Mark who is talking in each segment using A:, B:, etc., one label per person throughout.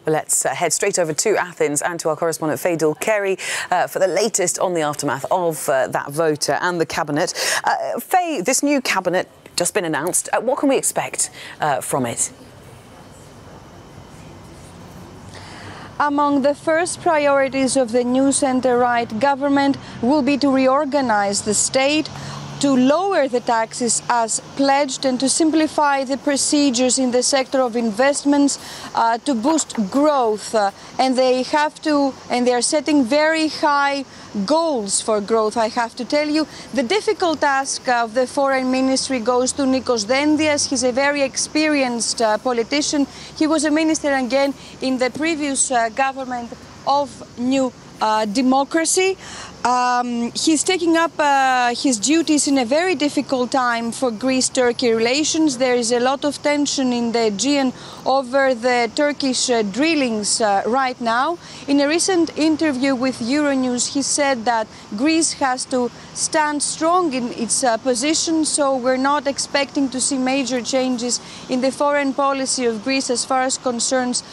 A: Well, let's head straight over to Athens and to our correspondent Faidal Kerry for the latest on the aftermath of that vote and the cabinet. Faye, this new cabinet just been announced. What can we expect from it?
B: Among the first priorities of the new centre-right government will be to reorganise the state, to lower the taxes as pledged, and to simplify the procedures in the sector of investments to boost growth. And they are setting very high goals for growth, I have to tell you. The difficult task of the foreign ministry goes to Nikos Dendias. He's a very experienced politician. He was a minister again in the previous government of New Democracy. He's taking up his duties in a very difficult time for Greece-Turkey relations. There is a lot of tension in the Aegean over the Turkish drillings right now. In a recent interview with Euronews, he said that Greece has to stand strong in its position, so we're not expecting to see major changes in the foreign policy of Greece as far as concerns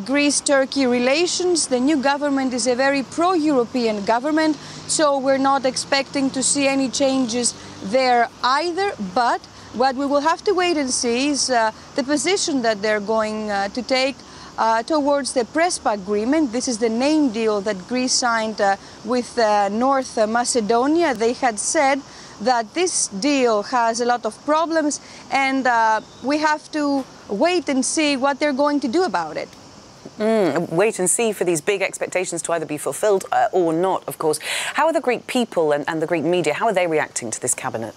B: Greece-Turkey relations. The new government is a very pro-European government, so we're not expecting to see any changes there either. But what we will have to wait and see is the position that they're going to take towards the Prespa agreement. This is the name deal that Greece signed with North Macedonia. They had said that this deal has a lot of problems, and we have to wait and see what they're going to do about it.
A: Wait and see for these big expectations to either be fulfilled or not, of course. How are the Greek people and the Greek media, how are they reacting to this cabinet?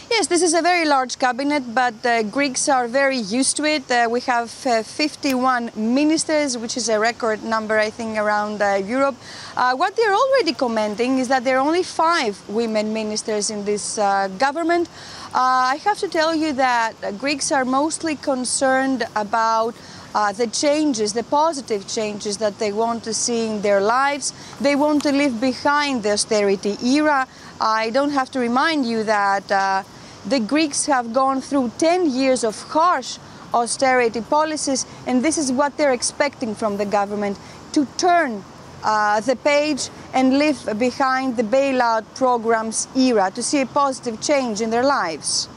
B: Yes, this is a very large cabinet, but Greeks are very used to it. We have 51 ministers, which is a record number, I think, around Europe. What they're already commenting is that there are only 5 women ministers in this government. I have to tell you that Greeks are mostly concerned about the changes, the positive changes that they want to see in their lives. They want to leave behind the austerity era. I don't have to remind you that the Greeks have gone through 10 years of harsh austerity policies, and this is what they're expecting from the government, to turn the page and leave behind the bailout program's era, to see a positive change in their lives.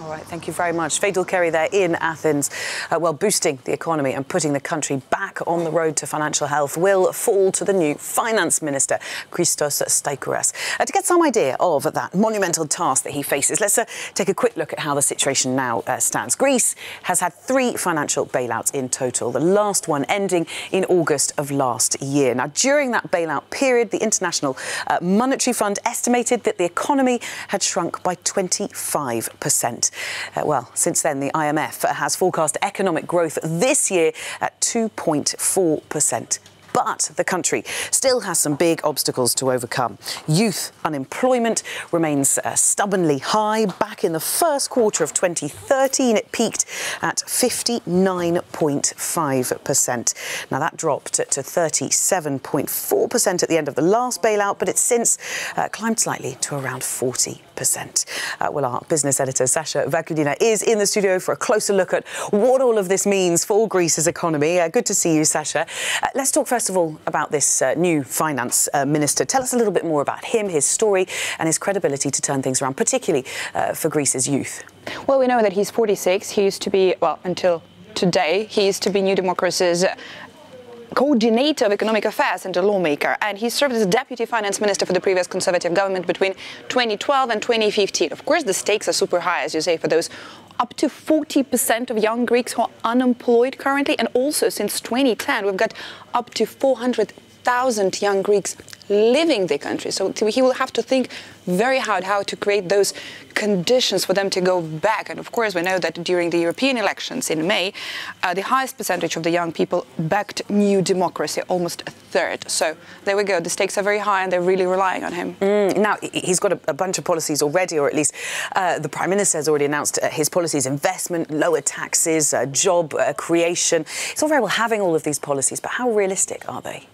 A: All right, thank you very much. Faidal Kerry there in Athens. Well, boosting the economy and putting the country back on the road to financial health will fall to the new finance minister, Christos Staikouras. To get some idea of that monumental task that he faces, let's take a quick look at how the situation now stands. Greece has had 3 financial bailouts in total, the last one ending in August of last year. Now, during that bailout period, the International Monetary Fund estimated that the economy had shrunk by 25%. Well, since then, the IMF has forecast economic growth this year at 2.4%. But the country still has some big obstacles to overcome. Youth unemployment remains stubbornly high. Back in the first quarter of 2013, it peaked at 59.5%. Now, that dropped to 37.4% at the end of the last bailout, but it's since climbed slightly to around 40%. Well, our business editor, Sasha Vakulina, is in the studio for a closer look at what all of this means for Greece's economy. Good to see you, Sasha. Let's talk first of all about this new finance minister. Tell us a little bit more about him, his story and his credibility to turn things around, particularly for Greece's youth.
C: Well, we know that he's 46. He used to be, well, until today, he used to be New Democracy's coordinator of economic affairs and a lawmaker, and he served as deputy finance minister for the previous Conservative government between 2012 and 2015. Of course, the stakes are super high, as you say, for those up to 40% of young Greeks who are unemployed currently, and also since 2010 we've got up to 400,000 young Greeks leaving the country. So he will have to think very hard how to create those conditions for them to go back. And of course, we know that during the European elections in May, the highest percentage of the young people backed New Democracy, almost a third. So there we go. The stakes are very high and they're really relying on him.
A: Now, he's got a bunch of policies already, or at least the Prime Minister has already announced his policies: investment, lower taxes, job creation. It's all very well having all of these policies, but how realistic are they?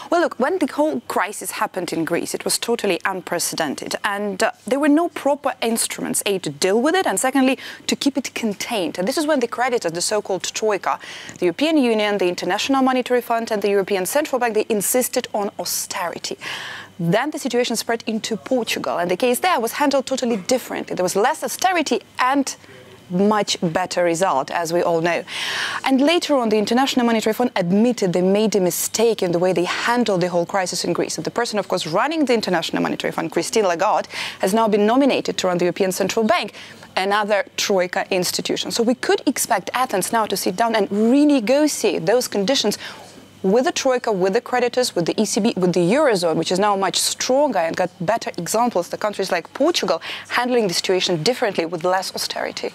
C: Well, look, when the whole crisis happened in Greece, it was totally unprecedented, and there were no proper instruments, A, to deal with it, and secondly, to keep it contained. And this is when the creditors, the so-called Troika, the European Union, the International Monetary Fund, and the European Central Bank, they insisted on austerity. Then the situation spread into Portugal, and the case there was handled totally differently. There was less austerity and much better result, as we all know. And later on, the International Monetary Fund admitted they made a mistake in the way they handled the whole crisis in Greece. And the person, of course, running the International Monetary Fund, Christine Lagarde, has now been nominated to run the European Central Bank, another Troika institution. So we could expect Athens now to sit down and renegotiate those conditions with the Troika, with the creditors, with the ECB, with the Eurozone, which is now much stronger and got better examples, the countries like Portugal handling the situation differently with less austerity.